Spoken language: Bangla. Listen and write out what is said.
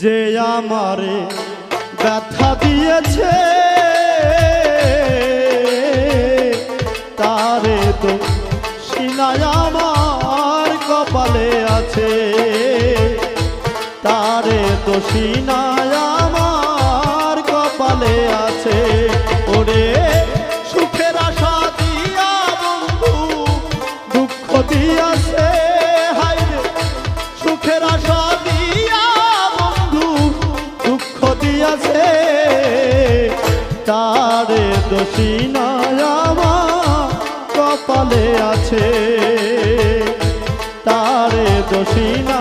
যে আমারে ব্যথা দিয়েছে তারে তো সিনায় আমার কপালে আছে, তারে তো সিনায় আমার কপালে আছে। ওরে সুখের আশা দিয়া বন্ধু দুঃখ দিয়াছে, হায়রে সুখের আশা দিয়া বন্ধু দুঃখ দিয়াছে, তারে দোষী নয় আমার কপালে আছে, তারে দোষী না